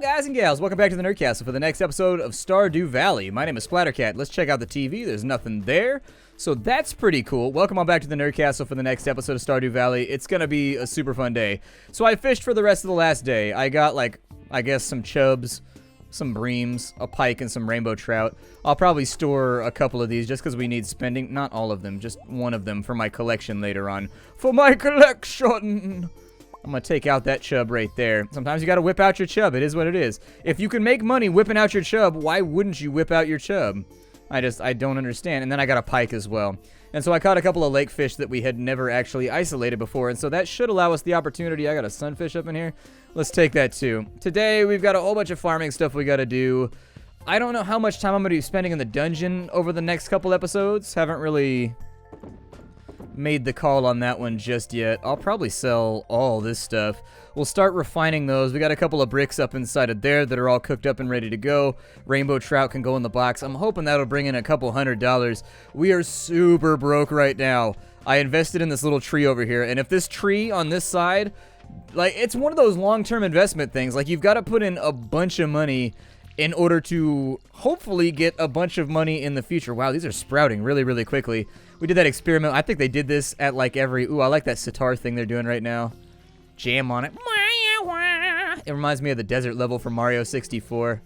guys and gals? Welcome back to the Nerdcastle for the next episode of Stardew Valley. My name is Splattercat. Let's check out the TV. There's nothing there, so that's pretty cool. Welcome on back to the Nerdcastle for the next episode of Stardew Valley. It's gonna be a super fun day. So I fished for the rest of the last day. I got, like, I guess some chubs, some breams, a pike, and some rainbow trout. I'll probably store a couple of these just because we need spending. Not all of them, just one of them for my collection later on. For my collection! I'm going to take out that chub right there. Sometimes you got to whip out your chub. It is what it is. If you can make money whipping out your chub, why wouldn't you whip out your chub? I don't understand. And then I got a pike as well. And so I caught a couple of lake fish that we had never actually isolated before. And so that should allow us the opportunity. I got a sunfish up in here. Let's take that too. Today, we've got a whole bunch of farming stuff we got to do. I don't know how much time I'm going to be spending in the dungeon over the next couple episodes. Haven't really made the call on that one just yet. I'll probably sell all this stuff. We'll start refining those. We got a couple of bricks up inside of there that are all cooked up and ready to go. Rainbow trout can go in the box. I'm hoping that'll bring in a couple $100. We are super broke right now. I invested in this little tree over here, and if this tree on this side, like, it's one of those long-term investment things. Like, you've got to put in a bunch of money in order to hopefully get a bunch of money in the future. Wow, these are sprouting really, really quickly. We did that experiment. I think they did this at like every... Ooh, I like that sitar thing they're doing right now. Jam on it. It reminds me of the desert level from Mario 64.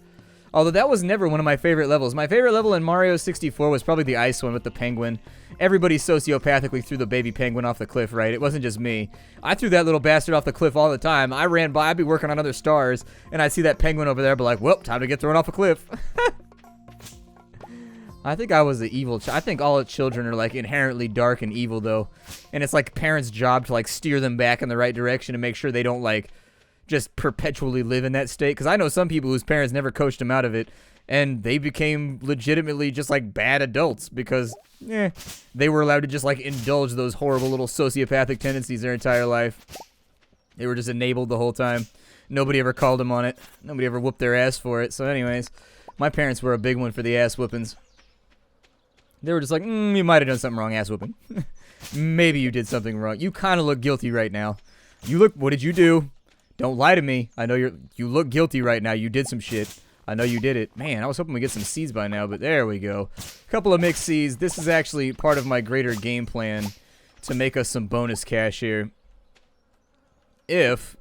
Although that was never one of my favorite levels. My favorite level in Mario 64 was probably the ice one with the penguin. Everybody sociopathically threw the baby penguin off the cliff, right? It wasn't just me. I threw that little bastard off the cliff all the time. I ran by, I'd be working on other stars, and I'd see that penguin over there, I'd be like, well, time to get thrown off a cliff. I think I was the evil I think all children are, like, inherently dark and evil, though. And it's, like, parents' job to, like, steer them back in the right direction and make sure they don't, like, just perpetually live in that state. Because I know some people whose parents never coached them out of it, and they became legitimately just, like, bad adults because, they were allowed to just, like, indulge those horrible little sociopathic tendencies their entire life. They were just enabled the whole time. Nobody ever called them on it. Nobody ever whooped their ass for it. So anyways, my parents were a big one for the ass whoopings. They were just like, you might have done something wrong, ass whooping. Maybe you did something wrong. You kind of look guilty right now. What did you do? Don't lie to me. I know you look guilty right now. You did some shit. I know you did it. Man, I was hoping we get some seeds by now, but there we go. A couple of mixed seeds. This is actually part of my greater game plan to make us some bonus cash here. If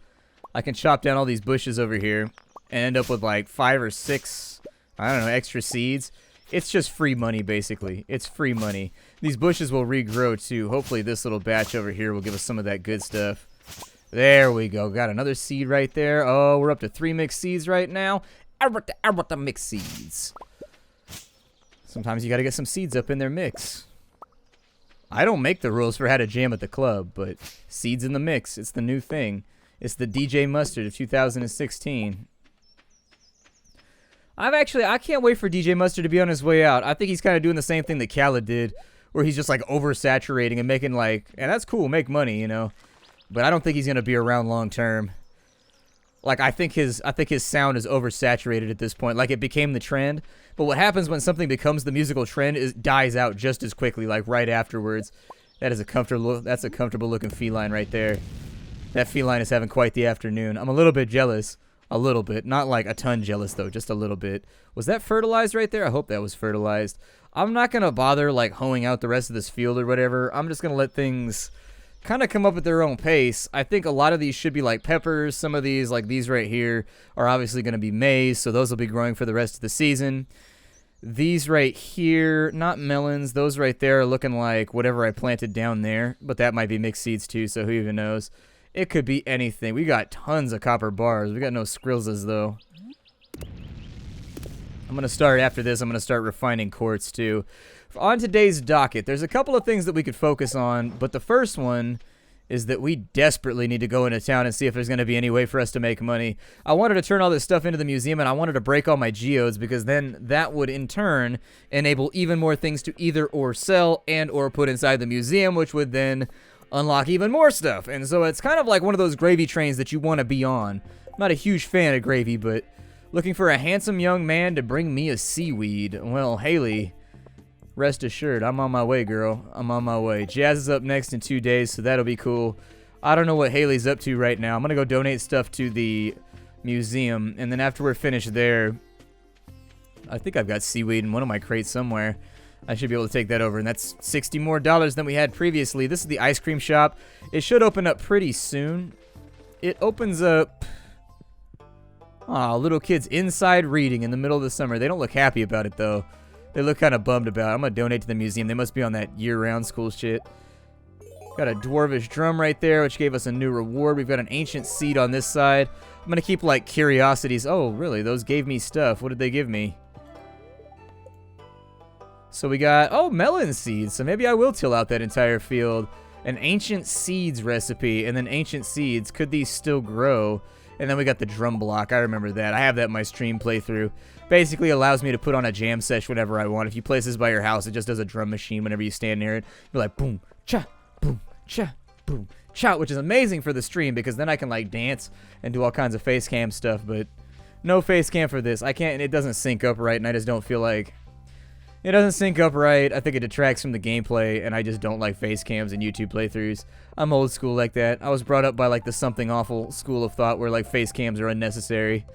I can chop down all these bushes over here and end up with like 5 or 6, I don't know, extra seeds. It's just free money, basically. It's free money. These bushes will regrow, too. Hopefully this little batch over here will give us some of that good stuff. There we go. Got another seed right there. Oh, we're up to 3 mixed seeds right now. I want the mixed seeds. Sometimes you got to get some seeds up in their mix. I don't make the rules for how to jam at the club, but seeds in the mix. It's the new thing. It's the DJ Mustard of 2016. I can't wait for DJ Mustard to be on his way out. I think he's kind of doing the same thing that Khaled did, where he's just like oversaturating and making like, and that's cool, make money, you know. But I don't think he's gonna be around long term. Like I think his sound is oversaturated at this point. Like it became the trend. But what happens when something becomes the musical trend is dies out just as quickly, like right afterwards. That's a comfortable looking feline right there. That feline is having quite the afternoon. I'm a little bit jealous. A little bit. Not like a ton jealous, though. Just a little bit. Was that fertilized right there? I hope that was fertilized. I'm not going to bother, like, hoeing out the rest of this field or whatever. I'm just going to let things kind of come up at their own pace. I think a lot of these should be, like, peppers. Some of these, like these right here, are obviously going to be maize, so those will be growing for the rest of the season. These right here, not melons. Those right there are looking like whatever I planted down there, but that might be mixed seeds, too, so who even knows. It could be anything. We got tons of copper bars. We got no Skrillzes, though. I'm going to start, after this, I'm going to start refining quartz, too. On today's docket, there's a couple of things that we could focus on, but the first one is that we desperately need to go into town and see if there's going to be any way for us to make money. I wanted to turn all this stuff into the museum, and I wanted to break all my geodes, because then that would, in turn, enable even more things to either or sell and or put inside the museum, which would then unlock even more stuff. And so it's kind of like one of those gravy trains that you want to be on. I'm not a huge fan of gravy, but looking for a handsome young man to bring me a seaweed. Well, Haley, rest assured, I'm on my way, girl. I'm on my way. Jazz is up next in 2 days, so that'll be cool. I don't know what Haley's up to right now. I'm going to go donate stuff to the museum. And then after we're finished there, I think I've got seaweed in one of my crates somewhere. I should be able to take that over, and that's $60 more than we had previously. This is the ice cream shop. It should open up pretty soon. It opens up... Aw, little kids inside reading in the middle of the summer. They don't look happy about it, though. They look kind of bummed about it. I'm going to donate to the museum. They must be on that year-round school shit. Got a dwarvish drum right there, which gave us a new reward. We've got an ancient seed on this side. I'm going to keep, like, curiosities. Oh, really? Those gave me stuff. What did they give me? So we got, oh, melon seeds. So maybe I will till out that entire field. An ancient seeds recipe, and then ancient seeds. Could these still grow? And then we got the drum block. I remember that. I have that in my stream playthrough. Basically allows me to put on a jam sesh whenever I want. If you place this by your house, it just does a drum machine whenever you stand near it. You're like, boom, cha, boom, cha, boom, cha, which is amazing for the stream because then I can, like, dance and do all kinds of face cam stuff, but no face cam for this. I can't, and it doesn't sync up right, and I just don't feel like... It doesn't sync up right. I think it detracts from the gameplay, and I just don't like face cams and YouTube playthroughs. I'm old school like that. I was brought up by, like, the something awful school of thought where, like, face cams are unnecessary.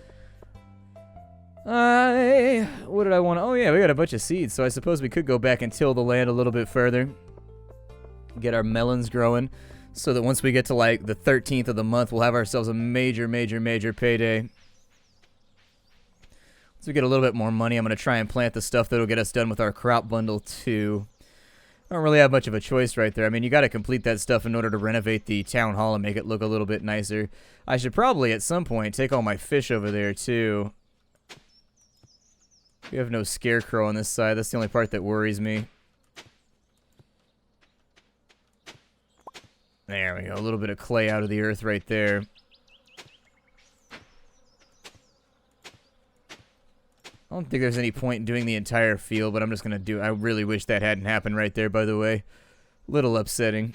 What did I want? Oh, yeah, we got a bunch of seeds, so I suppose we could go back and till the land a little bit further. Get our melons growing, so that once we get to, like, the 13th of the month, we'll have ourselves a major, major, major payday. Once we get a little bit more money, I'm going to try and plant the stuff that'll get us done with our crop bundle, too. I don't really have much of a choice right there. I mean, you got to complete that stuff in order to renovate the town hall and make it look a little bit nicer. I should probably, at some point, take all my fish over there, too. We have no scarecrow on this side. That's the only part that worries me. There we go. A little bit of clay out of the earth right there. I don't think there's any point in doing the entire field, but I'm just going to do it. I really wish that hadn't happened right there, by the way. Little upsetting.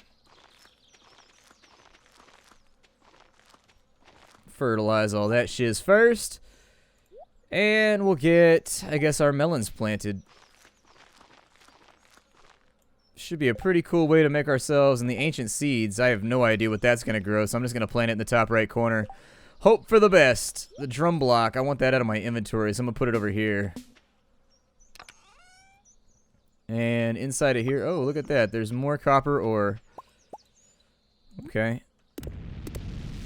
Fertilize all that shiz first. And we'll get, I guess, our melons planted. Should be a pretty cool way to make ourselves, and the ancient seeds, I have no idea what that's going to grow, so I'm just going to plant it in the top right corner. Hope for the best. The drum block, I want that out of my inventory, so I'm going to put it over here. And inside of here, oh, look at that. There's more copper ore. Okay.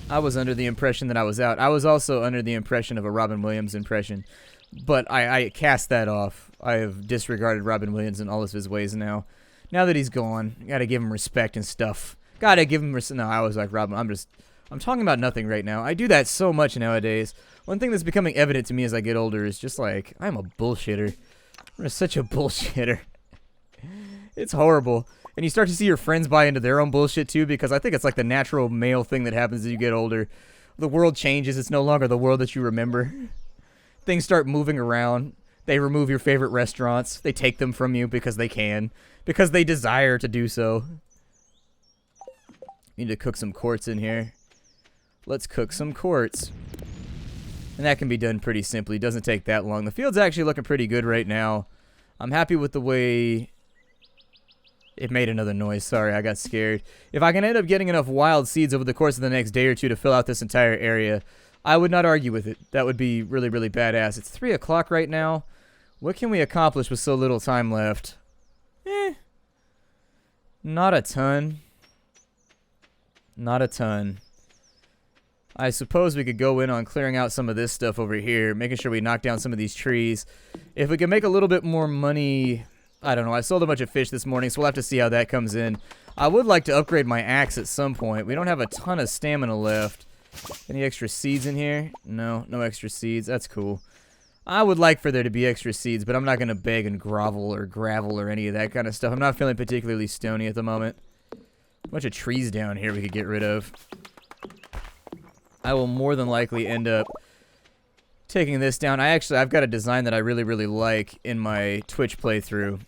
I was under the impression that I was out. I was also under the impression of a Robin Williams impression. But I cast that off. I have disregarded Robin Williams in all of his ways now. Now that he's gone, gotta give him respect and stuff. Gotta give him respect. No, I was like, Robin, I'm talking about nothing right now. I do that so much nowadays. One thing that's becoming evident to me as I get older is just like, I'm a bullshitter. I'm just such a bullshitter. It's horrible. And you start to see your friends buy into their own bullshit too, because I think it's like the natural male thing that happens as you get older. The world changes. It's no longer the world that you remember. Things start moving around. They remove your favorite restaurants. They take them from you because they can. Because they desire to do so. Need to cook some quartz in here. Let's cook some quartz. And that can be done pretty simply. Doesn't take that long. The field's actually looking pretty good right now. I'm happy with the way... It made another noise. Sorry, I got scared. If I can end up getting enough wild seeds over the course of the next day or two to fill out this entire area, I would not argue with it. That would be really, really badass. It's 3 o'clock right now. What can we accomplish with so little time left? Not a ton. Not a ton. I suppose we could go in on clearing out some of this stuff over here, making sure we knock down some of these trees. If we can make a little bit more money... I don't know. I sold a bunch of fish this morning, so we'll have to see how that comes in. I would like to upgrade my axe at some point. We don't have a ton of stamina left. Any extra seeds in here? No, no extra seeds. That's cool. I would like for there to be extra seeds, but I'm not going to beg and grovel or gravel or any of that kind of stuff. I'm not feeling particularly stony at the moment. A bunch of trees down here we could get rid of. I will more than likely end up taking this down. I've got a design that I really, really like in my Twitch playthrough.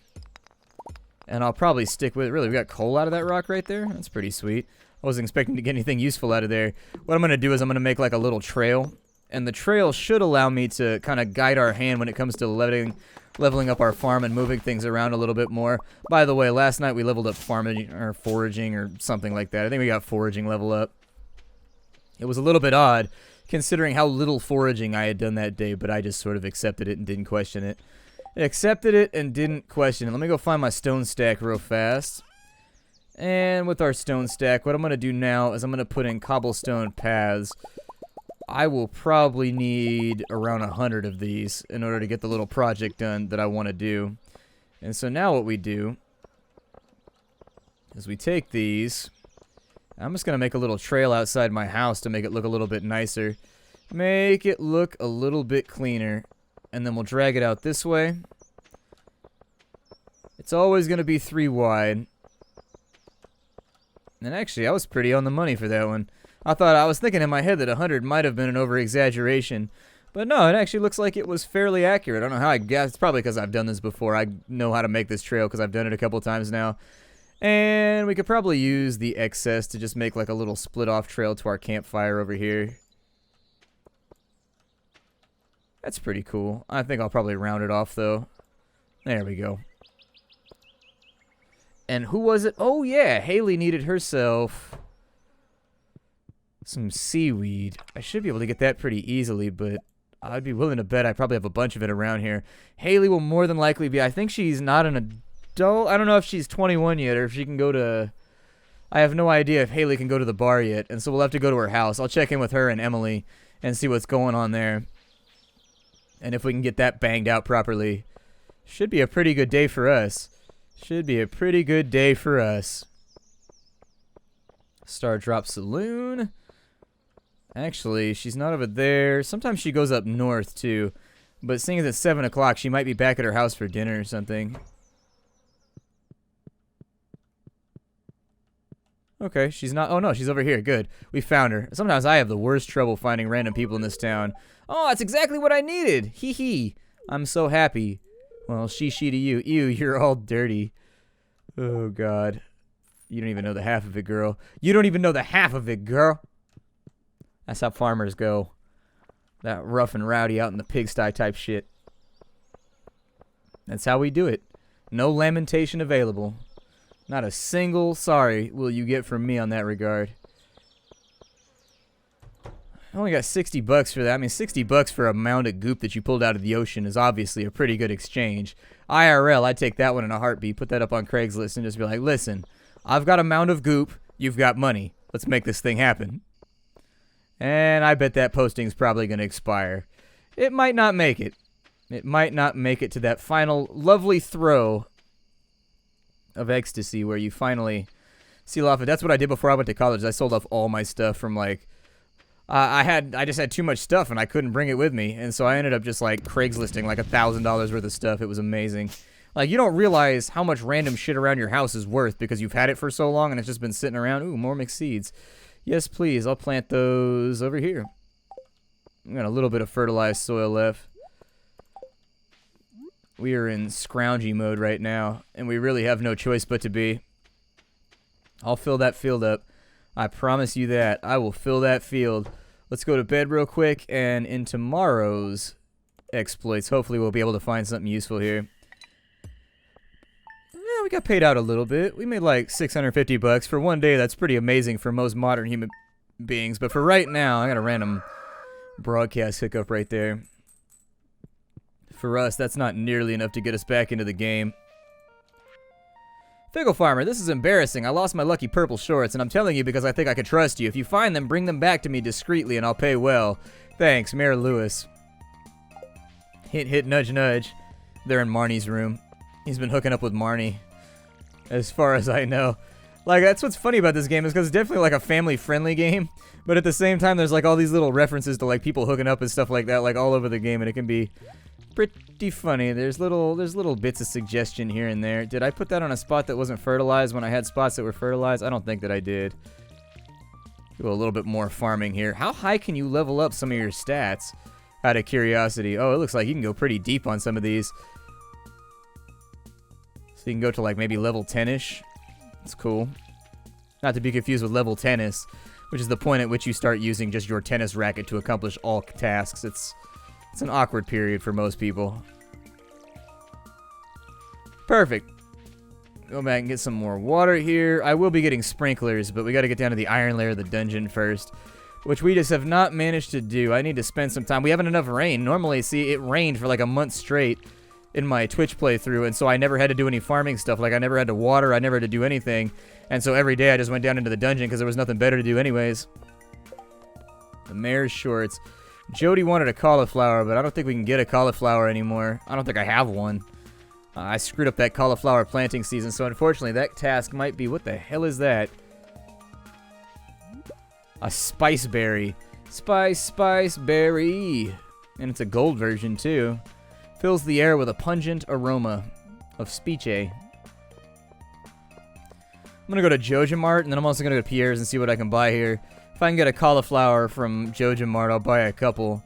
And I'll probably stick with it. Really, we got coal out of that rock right there? That's pretty sweet. I wasn't expecting to get anything useful out of there. What I'm going to do is I'm going to make like a little trail. And the trail should allow me to kind of guide our hand when it comes to leveling up our farm and moving things around a little bit more. By the way, last night we leveled up farming or foraging or something like that. I think we got foraging level up. It was a little bit odd considering how little foraging I had done that day, but I just sort of accepted it and didn't question it. Accepted it and didn't question it. Let me go find my stone stack real fast. And with our stone stack, what I'm going to do now is I'm going to put in cobblestone paths. I will probably need around 100 of these in order to get the little project done that I want to do. And so now what we do is we take these. I'm just going to make a little trail outside my house to make it look a little bit nicer. Make it look a little bit cleaner. And then we'll drag it out this way. It's always going to be 3 wide. And actually, I was pretty on the money for that one. I was thinking in my head that 100 might have been an over-exaggeration. But no, it actually looks like it was fairly accurate. I don't know how I guessed. It's probably because I've done this before. I know how to make this trail because I've done it a couple times now. And we could probably use the excess to just make like a little split-off trail to our campfire over here. That's pretty cool. I think I'll probably round it off, though. There we go. And who was it? Oh, yeah. Haley needed herself some seaweed. I should be able to get that pretty easily, but I'd be willing to bet I probably have a bunch of it around here. Haley will more than likely be... I think she's not an adult. I don't know if she's 21 yet or if she can go to... I have no idea if Haley can go to the bar yet, and so we'll have to go to her house. I'll check in with her and Emily and see what's going on there. And if we can get that banged out properly, should be a pretty good day for us. Should be a pretty good day for us. Star Drop Saloon. Actually, she's not over there. Sometimes she goes up north, too. But seeing as it's 7 o'clock, she might be back at her house for dinner or something. Okay, she's not... Oh, no, she's over here. Good. We found her. Sometimes I have the worst trouble finding random people in this town. Oh, that's exactly what I needed. Hee hee. I'm so happy. Well, she to you. Ew, you're all dirty. Oh, God. You don't even know the half of it, girl. You don't even know the half of it, girl. That's how farmers go. That rough and rowdy out in the pigsty type shit. That's how we do it. No lamentation available. Not a single sorry will you get from me on that regard. I only got 60 bucks for that. I mean, 60 bucks for a mound of goop that you pulled out of the ocean is obviously a pretty good exchange. IRL, I'd take that one in a heartbeat. Put that up on Craigslist and just be like, listen, I've got a mound of goop. You've got money. Let's make this thing happen. And I bet that posting's probably going to expire. It might not make it. It might not make it to that final lovely throw of ecstasy where you finally seal off it. That's what I did before I went to college. I sold off all my stuff from like... I just had too much stuff and I couldn't bring it with me, and so I ended up just like Craigslisting like $1,000 worth of stuff. It was amazing. Like, you don't realize how much random shit around your house is worth because you've had it for so long and it's just been sitting around. Ooh, more mixed seeds. Yes, please. I'll plant those over here. I got a little bit of fertilized soil left. We are in scroungy mode right now, and we really have no choice but to be. I'll fill that field up. I promise you that. I will fill that field. Let's go to bed real quick, and in tomorrow's exploits, hopefully we'll be able to find something useful here. Yeah, we got paid out a little bit. We made like 650 bucks. For one day, that's pretty amazing for most modern human beings. But for right now, I got a random broadcast hiccup right there. For us, that's not nearly enough to get us back into the game. Fickle Farmer, this is embarrassing. I lost my lucky purple shorts, and I'm telling you because I think I could trust you. If you find them, bring them back to me discreetly, and I'll pay well. Thanks, Mayor Lewis. Hint, hint, nudge, nudge. They're in Marnie's room. He's been hooking up with Marnie, as far as I know. Like, that's what's funny about this game, is because it's definitely like a family-friendly game, but at the same time, there's like all these little references to like people hooking up and stuff like that, like all over the game, and it can be pretty funny. There's little bits of suggestion here and there. Did I put that on a spot that wasn't fertilized when I had spots that were fertilized? I don't think that I did. Do a little bit more farming here. How high can you level up some of your stats? Out of curiosity. Oh, it looks like you can go pretty deep on some of these. So you can go to like maybe level 10-ish. That's cool. Not to be confused with level tennis, which is the point at which you start using just your tennis racket to accomplish all tasks. It's an awkward period for most people. Perfect. Go back and get some more water here. I will be getting sprinklers, but we got to get down to the iron layer of the dungeon first. which we just have not managed to do. I need to spend some time. We haven't enough rain. Normally, see, it rained for like a month straight in my Twitch playthrough, and so I never had to do any farming stuff. Like, I never had to water, I never had to do anything. And so every day I just went down into the dungeon because there was nothing better to do anyways. The mayor's shorts. Jody wanted a cauliflower, but I don't think we can get a cauliflower anymore. I don't think I have one. I screwed up that cauliflower planting season, so unfortunately that task might be... What the hell is that? A spice berry. Spice berry. And it's a gold version, too. Fills the air with a pungent aroma of speech. I'm going to go to Joja Mart, and then I'm also going to go to Pierre's and see what I can buy here. If I can get a cauliflower from Joja Mart, I'll buy a couple.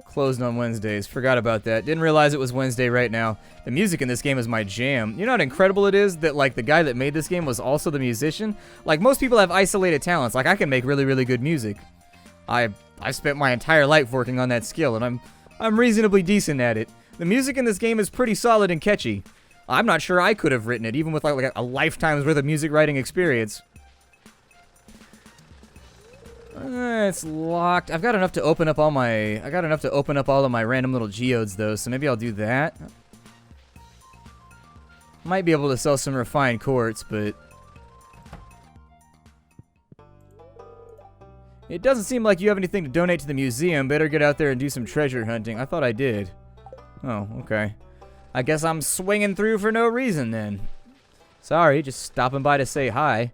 Closed on Wednesdays. Forgot about that. Didn't realize it was Wednesday right now. The music in this game is my jam. You know how incredible it is that, like, the guy that made this game was also the musician? Like, most people have isolated talents. Like, I can make really, really good music. I've spent my entire life working on that skill, and I'm reasonably decent at it. The music in this game is pretty solid and catchy. I'm not sure I could have written it, even with like a lifetime's worth of music writing experience. It's locked. I've got enough to open up all my... I got enough to open up all of my random little geodes, though, so maybe I'll do that. Might be able to sell some refined quartz, but... It doesn't seem like you have anything to donate to the museum. Better get out there and do some treasure hunting. I thought I did. Oh, okay. I guess I'm swinging through for no reason, then. Sorry, just stopping by to say hi.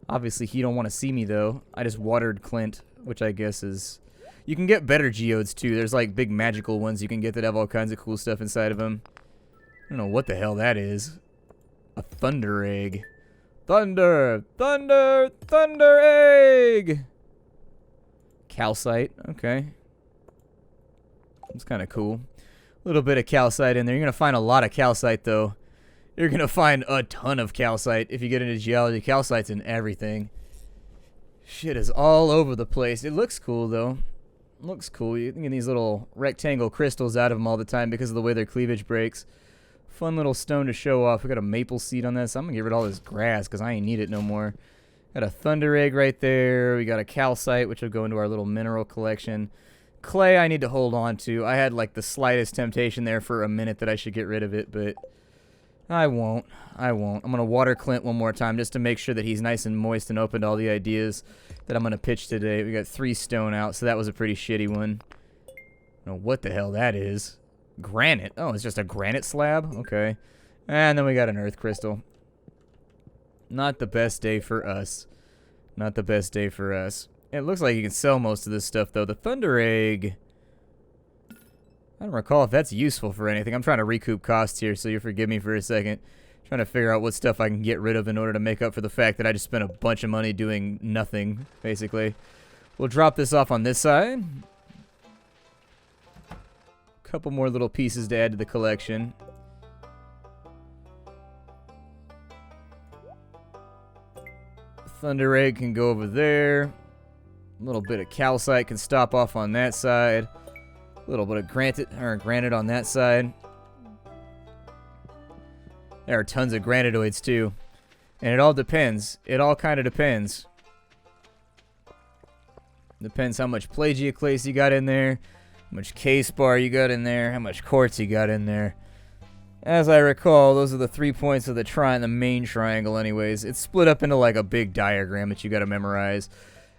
Obviously, he don't want to see me, though. I just watered Clint, which I guess is... You can get better geodes, too. There's, like, big magical ones you can get that have all kinds of cool stuff inside of them. I don't know what the hell that is. A thunder egg. Thunder! Thunder! Thunder egg! Calcite. Okay. That's kind of cool. A little bit of calcite in there. You're going to find a lot of calcite, though. You're going to find a ton of calcite if you get into geology. Calcite's in everything. Shit is all over the place. It looks cool, though. It looks cool. You can get these little rectangle crystals out of them all the time because of the way their cleavage breaks. Fun little stone to show off. We got a maple seed on this. I'm going to get rid of all this grass because I ain't need it no more. Got a thunder egg right there. We got a calcite, which will go into our little mineral collection. Clay I need to hold on to. I had like the slightest temptation there for a minute that I should get rid of it, but I won't. I'm going to water Clint one more time just to make sure that he's nice and moist and open to all the ideas that I'm going to pitch today. We got 3 stone out, so that was a pretty shitty one. I don't know what the hell that is. Granite. Oh, it's just a granite slab? Okay. And then we got an earth crystal. Not the best day for us. Not the best day for us. It looks like you can sell most of this stuff, though. The thunder egg... I don't recall if that's useful for anything. I'm trying to recoup costs here, so you forgive me for a second. Trying to figure out what stuff I can get rid of in order to make up for the fact that I just spent a bunch of money doing nothing, basically. We'll drop this off on this side. Couple more little pieces to add to the collection. Thunder egg can go over there. A little bit of calcite can stop off on that side. A little bit of granite on that side. There are tons of granitoids too. And it all depends. It all kind of depends. Depends how much plagioclase you got in there, how much K-spar you got in there, how much quartz you got in there. As I recall, those are the 3 points of the main triangle anyways. It's split up into like a big diagram that you got to memorize.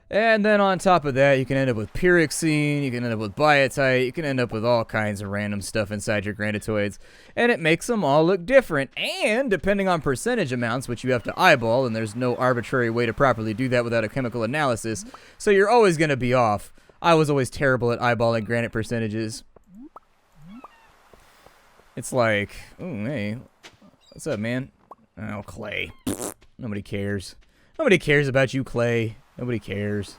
And then on top of that, you can end up with pyroxene, you can end up with biotite, you can end up with all kinds of random stuff inside your granitoids. And it makes them all look different. And depending on percentage amounts, which you have to eyeball, and there's no arbitrary way to properly do that without a chemical analysis, so you're always going to be off. I was always terrible at eyeballing granite percentages. It's like, ooh, hey, what's up, man? Oh, Clay. Nobody cares. Nobody cares about you, Clay. Nobody cares.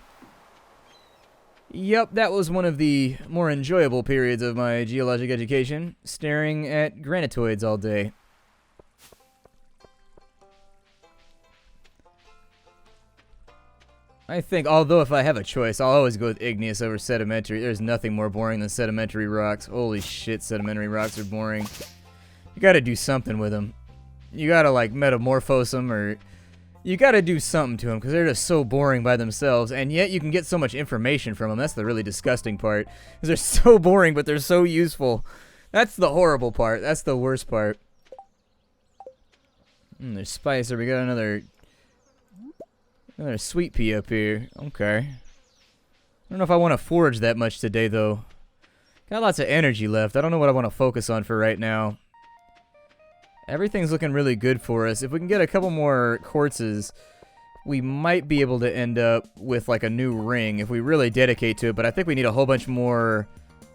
Yep, that was one of the more enjoyable periods of my geologic education, staring at granitoids all day. I think, although if I have a choice, I'll always go with igneous over sedimentary. There's nothing more boring than sedimentary rocks. Holy shit, sedimentary rocks are boring. You gotta do something with them. You gotta, like, metamorphose them, or... You gotta do something to them because they're just so boring by themselves, and yet you can get so much information from them. That's the really disgusting part. Because they're so boring, but they're so useful. That's the horrible part. That's the worst part. There's Spicer. We got another sweet pea up here. Okay. I don't know if I want to forage that much today, though. Got lots of energy left. I don't know what I want to focus on for right now. Everything's looking really good for us. If we can get a couple more quartzes, we might be able to end up with like a new ring if we really dedicate to it, but I think we need a whole bunch more.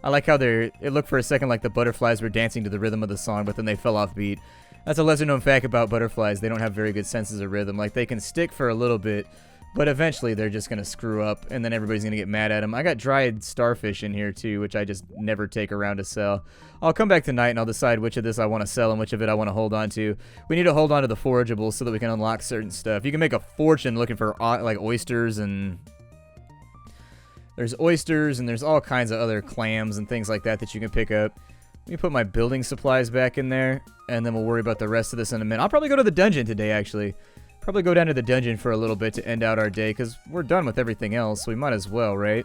I like how it looked for a second like the butterflies were dancing to the rhythm of the song, but then they fell off beat. That's a lesser known fact about butterflies. They don't have very good senses of rhythm. Like, they can stick for a little bit, but eventually they're just going to screw up, and then everybody's going to get mad at them. I got dried starfish in here, too, which I just never take around to sell. I'll come back tonight, and I'll decide which of this I want to sell and which of it I want to hold on to. We need to hold on to the forageables so that we can unlock certain stuff. You can make a fortune looking for, like, oysters, and there's oysters, and there's all kinds of other clams and things like that that you can pick up. Let me put my building supplies back in there, and then we'll worry about the rest of this in a minute. I'll probably go to the dungeon today, actually. Probably go down to the dungeon for a little bit to end out our day, because we're done with everything else, so we might as well, right?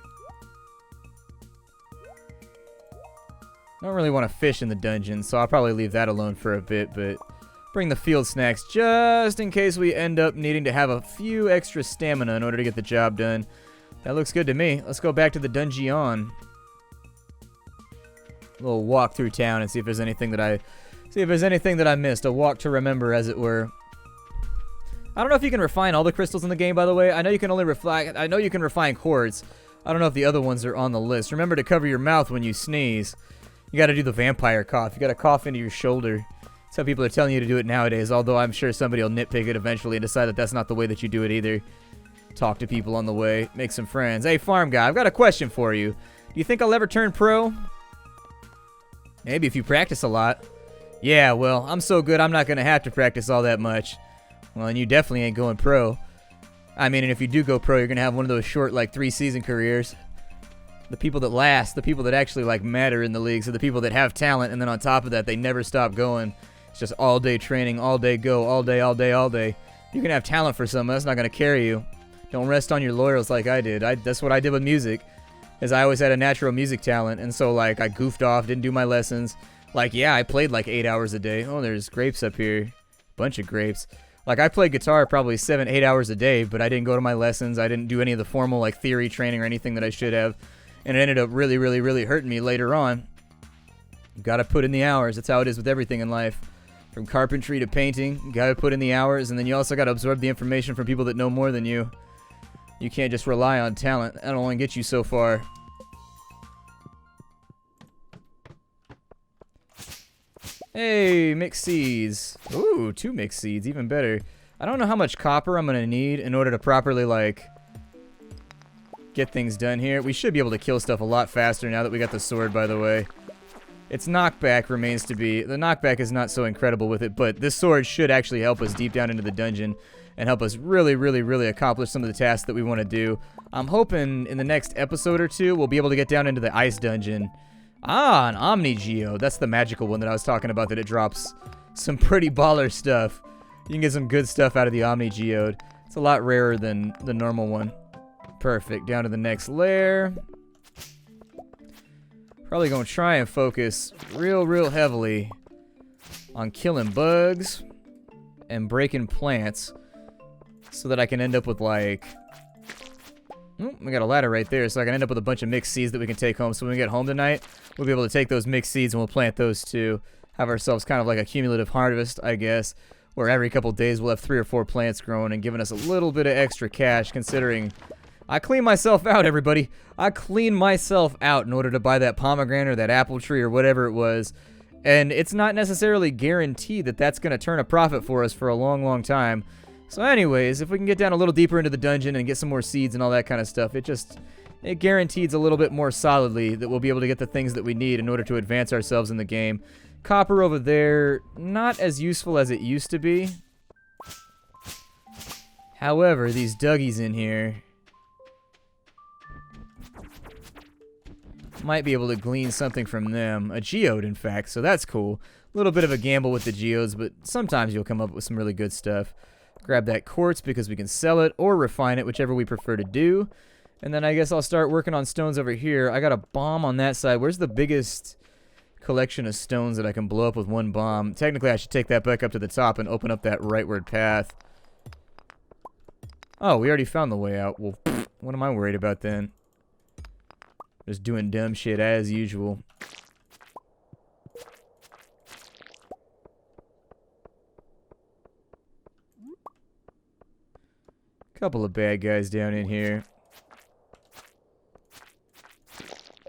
I don't really want to fish in the dungeon, so I'll probably leave that alone for a bit, but bring the field snacks just in case we end up needing to have a few extra stamina in order to get the job done. That looks good to me. Let's go back to the dungeon. A little walk through town and see if there's anything that I missed. A walk to remember, as it were. I don't know if you can refine all the crystals in the game, by the way. I know you can only refine quartz. I don't know if the other ones are on the list. Remember to cover your mouth when you sneeze. You got to do the vampire cough. You got to cough into your shoulder. That's how people are telling you to do it nowadays, although I'm sure somebody will nitpick it eventually and decide that that's not the way that you do it either. Talk to people on the way. Make some friends. Hey, farm guy, I've got a question for you. Do you think I'll ever turn pro? Maybe if you practice a lot. Yeah, well, I'm so good I'm not going to have to practice all that much. Well, and you definitely ain't going pro. I mean, and if you do go pro, you're going to have one of those short, like, 3-season careers. The people that last, the people that actually, like, matter in the leagues are the people that have talent, and then on top of that, they never stop going. It's just all-day training, all-day go, all day, all day, all day. You can have talent for something, that's not going to carry you. Don't rest on your laurels like I did. That's what I did with music. Is I always had a natural music talent, and so, like, I goofed off, didn't do my lessons. Like, yeah, I played, like, 8 hours a day. Oh, there's grapes up here. Bunch of grapes. Like, I played guitar probably 7-8 hours a day, but I didn't go to my lessons. I didn't do any of the formal, like, theory training or anything that I should have. And it ended up really, really, really hurting me later on. You gotta put in the hours. That's how it is with everything in life. From carpentry to painting, you gotta put in the hours, and then you also gotta absorb the information from people that know more than you. You can't just rely on talent. That'll only get you so far. Hey, mixed seeds. Ooh, 2 mixed seeds, even better. I don't know how much copper I'm gonna need in order to properly, like, get things done here. We should be able to kill stuff a lot faster now that we got the sword, by the way. Its knockback remains to be... The knockback is not so incredible with it, but this sword should actually help us deep down into the dungeon and help us really, really, really accomplish some of the tasks that we want to do. I'm hoping in the next episode or two, we'll be able to get down into the ice dungeon. Ah, an Omni Geode. That's the magical one that I was talking about, that it drops some pretty baller stuff. You can get some good stuff out of the Omni Geode. It's a lot rarer than the normal one. Perfect. Down to the next layer. Probably going to try and focus real heavily on killing bugs and breaking plants so that I can end up with, like... we got a ladder right there, so I can end up with a bunch of mixed seeds that we can take home. So when we get home tonight, we'll be able to take those mixed seeds and we'll plant those too. Have ourselves kind of like a cumulative harvest, I guess, where every couple days we'll have 3 or 4 plants growing and giving us a little bit of extra cash, considering I clean myself out, everybody. I clean myself out in order to buy that pomegranate or that apple tree or whatever it was. And it's not necessarily guaranteed that that's going to turn a profit for us for a long time. So anyways, if we can get down a little deeper into the dungeon and get some more seeds and all that kind of stuff, it guarantees a little bit more solidly that we'll be able to get the things that we need in order to advance ourselves in the game. Copper over there, not as useful as it used to be. However, these Dougies in here might be able to glean something from them. A geode, in fact, so that's cool. A little bit of a gamble with the geodes, but sometimes you'll come up with some really good stuff. Grab that quartz because we can sell it or refine it, whichever we prefer to do. And then I guess I'll start working on stones over here. I got a bomb on that side. Where's the biggest collection of stones that I can blow up with one bomb? Technically, I should take that back up to the top and open up that rightward path. Oh, we already found the way out. Well, what am I worried about then? Just doing dumb shit as usual. Couple of bad guys down in here.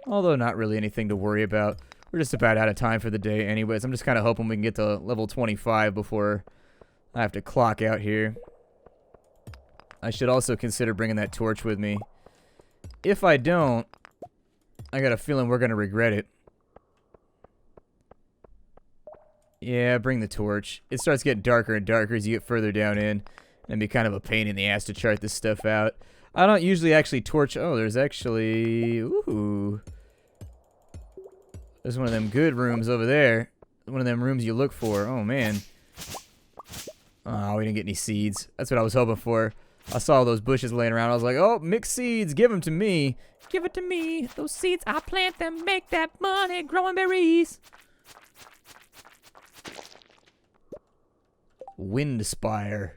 Although not really anything to worry about. We're just about out of time for the day anyways. I'm just kind of hoping we can get to level 25 before I have to clock out here. I should also consider bringing that torch with me. If I don't, I got a feeling we're going to regret it. Yeah, bring the torch. It starts getting darker and darker as you get further down in. And it'd be kind of a pain in the ass to chart this stuff out. I don't usually actually torch... Oh, there's actually... Ooh. There's one of them good rooms over there. One of them rooms you look for. Oh, man. Oh, we didn't get any seeds. That's what I was hoping for. I saw those bushes laying around. I was like, oh, mixed seeds. Give them to me. Give it to me. Those seeds, I plant them. Make that money. Growing berries. Wind Spire.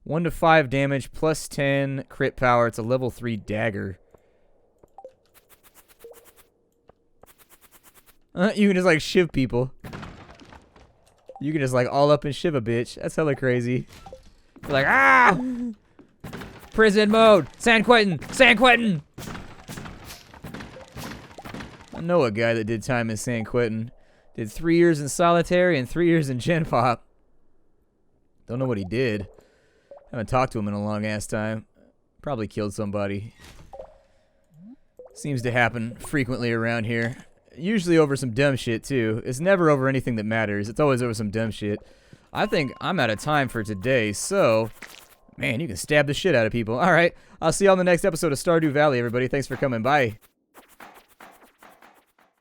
1 to 5 damage, plus 10 crit power. It's a level 3 dagger. You can just like shiv people. You can just like all up and shiv a bitch. That's hella crazy. You're like, ah! Prison mode! San Quentin! San Quentin! I know a guy that did time in San Quentin. Did 3 years in solitary and 3 years in Gen Pop. Don't know what he did. Haven't talked to him in a long ass time. Probably killed somebody. Seems to happen frequently around here. Usually over some dumb shit too. It's never over anything that matters. It's always over some dumb shit. I think I'm out of time for today, so... Man, you can stab the shit out of people. Alright, I'll see you on the next episode of Stardew Valley, everybody. Thanks for coming. Bye.